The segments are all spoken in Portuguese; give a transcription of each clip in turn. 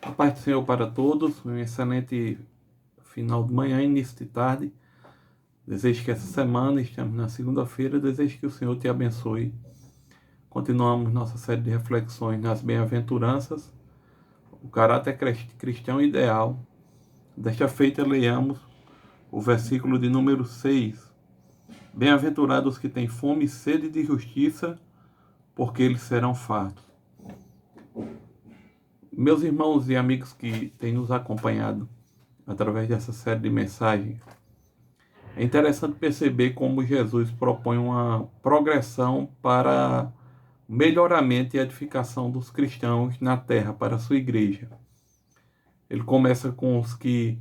A paz do Senhor para todos, um excelente final de manhã, início de tarde. Desejo que essa semana, estamos na segunda-feira, desejo que o Senhor te abençoe. Continuamos nossa série de reflexões nas bem-aventuranças, o caráter cristão ideal. Desta feita, leiamos o versículo de número 6. Bem-aventurados que têm fome e sede de justiça, porque eles serão fartos. Meus irmãos e amigos que têm nos acompanhado através dessa série de mensagens, é interessante perceber como Jesus propõe uma progressão para o melhoramento e edificação dos cristãos na terra, para a sua igreja. Ele começa com os que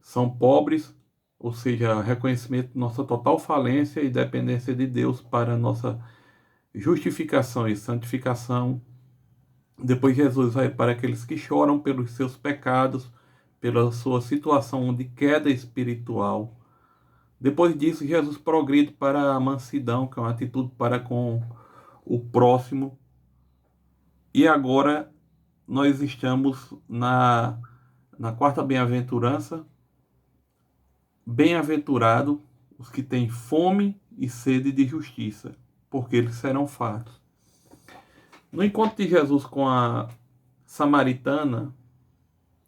são pobres, ou seja, reconhecimento de nossa total falência e dependência de Deus para a nossa justificação e santificação. Depois Jesus vai para aqueles que choram pelos seus pecados, pela sua situação de queda espiritual. Depois disso, Jesus progride para a mansidão, que é uma atitude para com o próximo. E agora nós estamos na quarta bem-aventurança. Bem-aventurado os que têm fome e sede de justiça, porque eles serão fartos. No encontro de Jesus com a samaritana,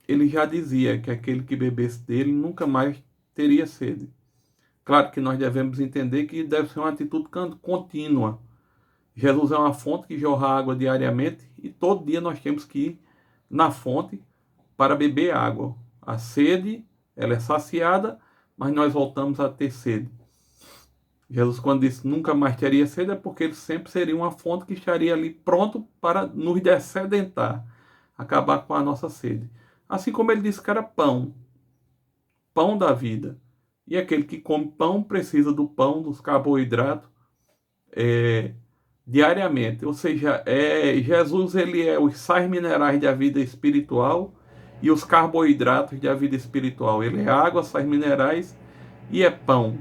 ele já dizia que aquele que bebesse dele nunca mais teria sede. Claro que nós devemos entender que deve ser uma atitude contínua. Jesus é uma fonte que jorra água diariamente e todo dia nós temos que ir na fonte para beber água. A sede, ela é saciada, mas nós voltamos a ter sede. Jesus, quando disse nunca mais teria sede, é porque ele sempre seria uma fonte que estaria ali pronto para nos dessedentar, acabar com a nossa sede. Assim como ele disse que era pão, pão da vida. E aquele que come pão precisa do pão, dos carboidratos, diariamente. Ou seja, Jesus ele é os sais minerais da vida espiritual e os carboidratos da vida espiritual. Ele é água, sais minerais e é pão,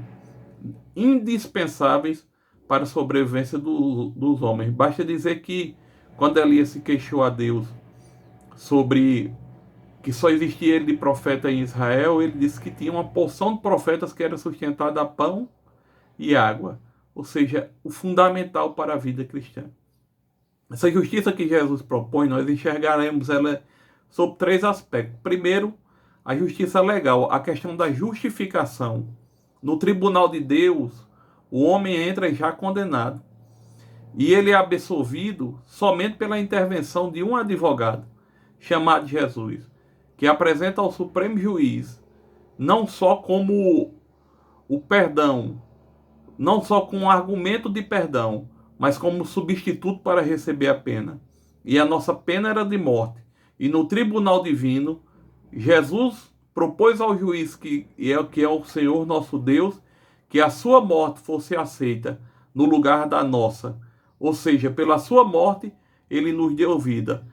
indispensáveis para a sobrevivência dos homens. Basta dizer que quando Elias se queixou a Deus sobre que só existia ele de profeta em Israel, ele disse que tinha uma porção de profetas que era sustentada a pão e água, ou seja, o fundamental para a vida cristã. Essa justiça que Jesus propõe, nós enxergaremos ela sob três aspectos. Primeiro, a justiça legal, a questão da justificação. No tribunal de Deus, o homem entra já condenado. E ele é absolvido somente pela intervenção de um advogado, chamado Jesus, que apresenta ao Supremo Juiz, não só como o perdão, não só com um argumento de perdão, mas como substituto para receber a pena. E a nossa pena era de morte. E no tribunal divino, Jesus propôs ao juiz, que é o Senhor nosso Deus, que a sua morte fosse aceita no lugar da nossa. Ou seja, pela sua morte, ele nos deu vida.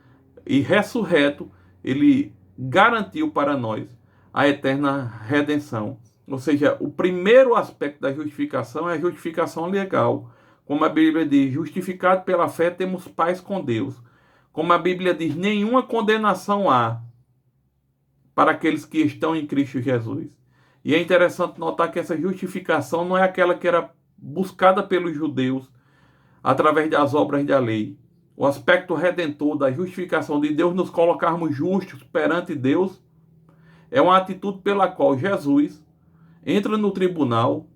E ressurreto, ele garantiu para nós a eterna redenção. Ou seja, o primeiro aspecto da justificação é a justificação legal. Como a Bíblia diz, justificado pela fé temos paz com Deus. Como a Bíblia diz, nenhuma condenação há para aqueles que estão em Cristo Jesus. E é interessante notar que essa justificação não é aquela que era buscada pelos judeus através das obras da lei. O aspecto redentor da justificação de Deus, nos colocarmos justos perante Deus, é uma atitude pela qual Jesus entra no tribunal,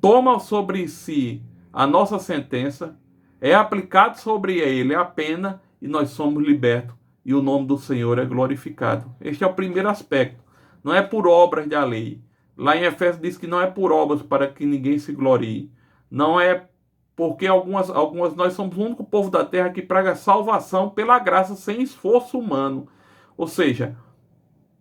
toma sobre si a nossa sentença, é aplicado sobre ele a pena e nós somos libertos e o nome do Senhor é glorificado. Este é o primeiro aspecto. Não é por obras da lei. Lá em Efésios diz que não é por obras para que ninguém se glorie. Não é porque algumas nós somos o único povo da terra que prega salvação pela graça sem esforço humano. Ou seja,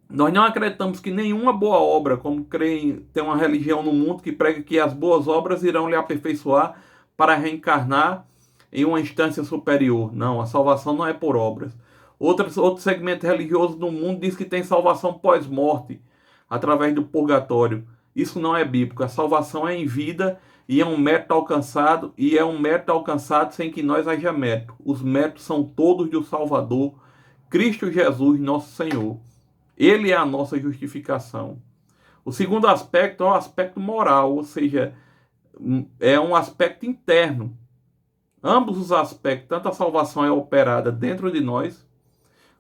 nós não acreditamos que nenhuma boa obra, como tem uma religião no mundo que prega que as boas obras irão lhe aperfeiçoar para reencarnar em uma instância superior. Não, a salvação não é por obras. Outro segmento religioso no mundo diz que tem salvação pós-morte, através do purgatório. Isso não é bíblico. A salvação é em vida e é um mérito alcançado sem que nós haja mérito. Os méritos são todos do Salvador, Cristo Jesus, nosso Senhor. Ele é a nossa justificação. O segundo aspecto é o aspecto moral, ou seja, é um aspecto interno. Ambos os aspectos, tanto a salvação é operada dentro de nós,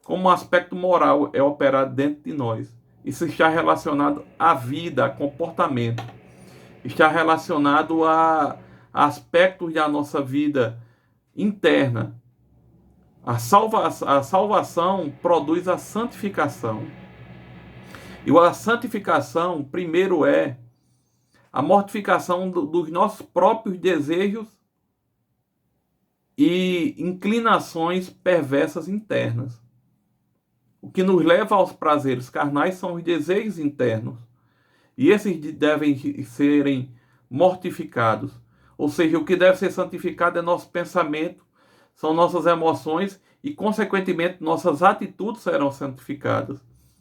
como o aspecto moral é operado dentro de nós. Isso está relacionado à vida, a comportamento. Está relacionado a aspectos da nossa vida interna. A salvação produz a santificação. E a santificação, primeiro, é a mortificação dos nossos próprios desejos e inclinações perversas internas. O que nos leva aos prazeres carnais são os desejos internos. E esses devem serem mortificados. Ou seja, o que deve ser santificado é nosso pensamento, são nossas emoções e, consequentemente, nossas atitudes serão santificadas.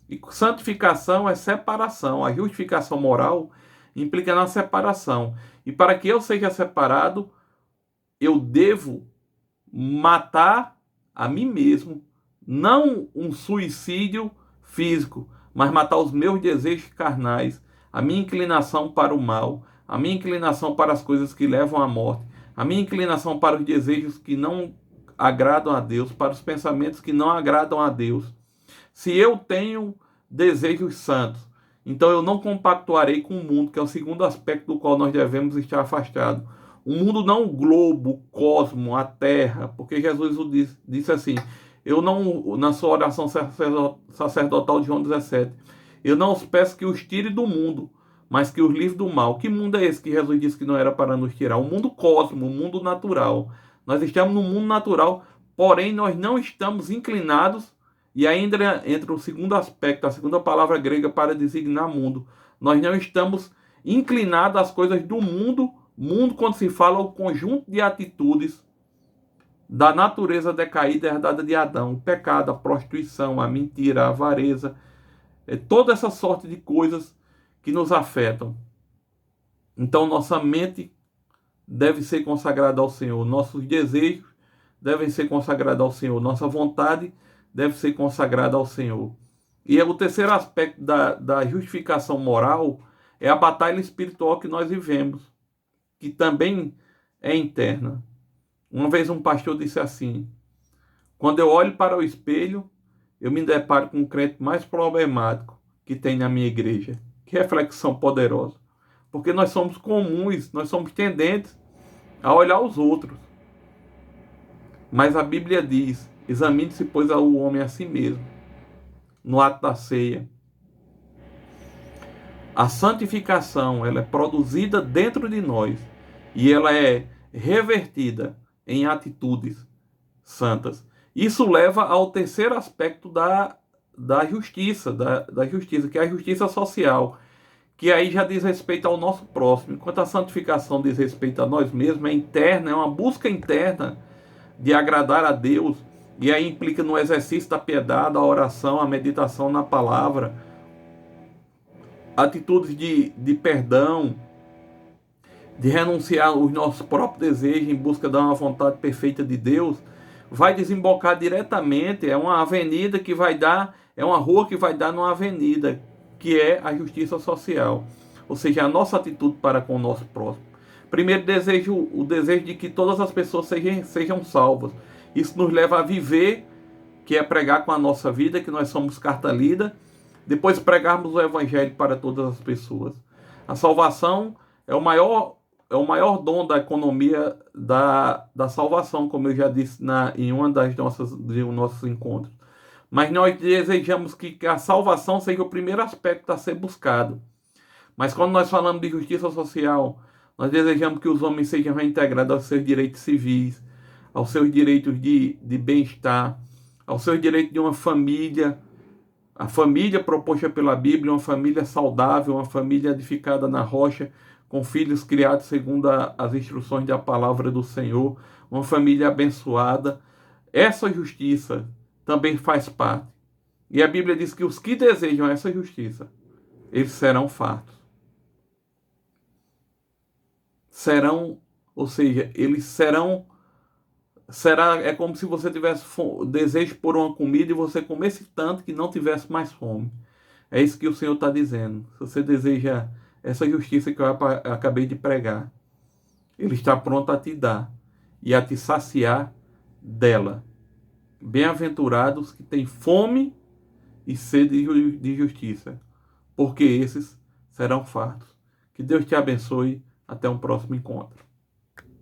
E santificação é separação. A justificação moral implica na separação. E para que eu seja separado, eu devo matar a mim mesmo. Não um suicídio físico, mas matar os meus desejos carnais, a minha inclinação para o mal, a minha inclinação para as coisas que levam à morte, a minha inclinação para os desejos que não agradam a Deus, para os pensamentos que não agradam a Deus. Se eu tenho desejos santos, então eu não compactuarei com o mundo, que é o segundo aspecto do qual nós devemos estar afastados. O mundo não o globo, o cosmo, a terra, porque Jesus disse assim, eu não, na sua oração sacerdotal de João 17, eu não os peço que os tire do mundo, mas que os livre do mal. Que mundo é esse que Jesus disse que não era para nos tirar? O mundo cosmo, o mundo natural. Nós estamos no mundo natural, porém nós não estamos inclinados, e ainda entra o segundo aspecto, a segunda palavra grega para designar mundo. Nós não estamos inclinados às coisas do mundo. Mundo, quando se fala, é o conjunto de atitudes da natureza decaída herdada de Adão, o pecado, a prostituição, a mentira, a avareza, toda essa sorte de coisas que nos afetam. Então, nossa mente deve ser consagrada ao Senhor, nossos desejos devem ser consagrados ao Senhor, nossa vontade deve ser consagrada ao Senhor. E o terceiro aspecto da justificação moral é a batalha espiritual que nós vivemos, que também é interna. Uma vez um pastor disse assim, quando eu olho para o espelho, eu me deparo com o crente mais problemático que tem na minha igreja. Que reflexão poderosa. Porque nós somos comuns, nós somos tendentes a olhar os outros. Mas a Bíblia diz, examine-se, pois, o homem a si mesmo, no ato da ceia. A santificação, ela é produzida dentro de nós e ela é revertida em atitudes santas. Isso leva ao terceiro aspecto da justiça, da justiça, que é a justiça social, que aí já diz respeito ao nosso próximo. Enquanto a santificação diz respeito a nós mesmos, é interna, é uma busca interna de agradar a Deus, e aí implica no exercício da piedade, a oração, a meditação na palavra, atitudes de perdão, de renunciar aos nossos próprios desejos em busca de uma vontade perfeita de Deus, vai desembocar diretamente, é uma avenida que vai dar, é uma rua que vai dar numa avenida, que é a justiça social, ou seja, a nossa atitude para com o nosso próximo. Primeiro desejo, o desejo de que todas as pessoas sejam salvas. Isso nos leva a viver, que é pregar com a nossa vida, que nós somos carta lida, depois pregarmos o evangelho para todas as pessoas. A salvação é o maior dom da economia da salvação, como eu já disse em uma dos nossos encontros. Mas nós desejamos que a salvação seja o primeiro aspecto a ser buscado. Mas quando nós falamos de justiça social, nós desejamos que os homens sejam reintegrados aos seus direitos civis, aos seus direitos de bem-estar, aos seus direitos de uma família, a família proposta pela Bíblia, uma família saudável, uma família edificada na rocha, com filhos criados segundo as instruções da palavra do Senhor, uma família abençoada. Essa justiça também faz parte. E a Bíblia diz que os que desejam essa justiça, eles serão fartos. Serão, ou seja, eles serão é como se você tivesse desejo por uma comida e você comesse tanto que não tivesse mais fome. É isso que o Senhor está dizendo. Se você deseja essa justiça que eu acabei de pregar, Ele está pronto a te dar e a te saciar dela. Bem-aventurados que têm fome e sede de justiça, porque esses serão fartos. Que Deus te abençoe. Até um próximo encontro.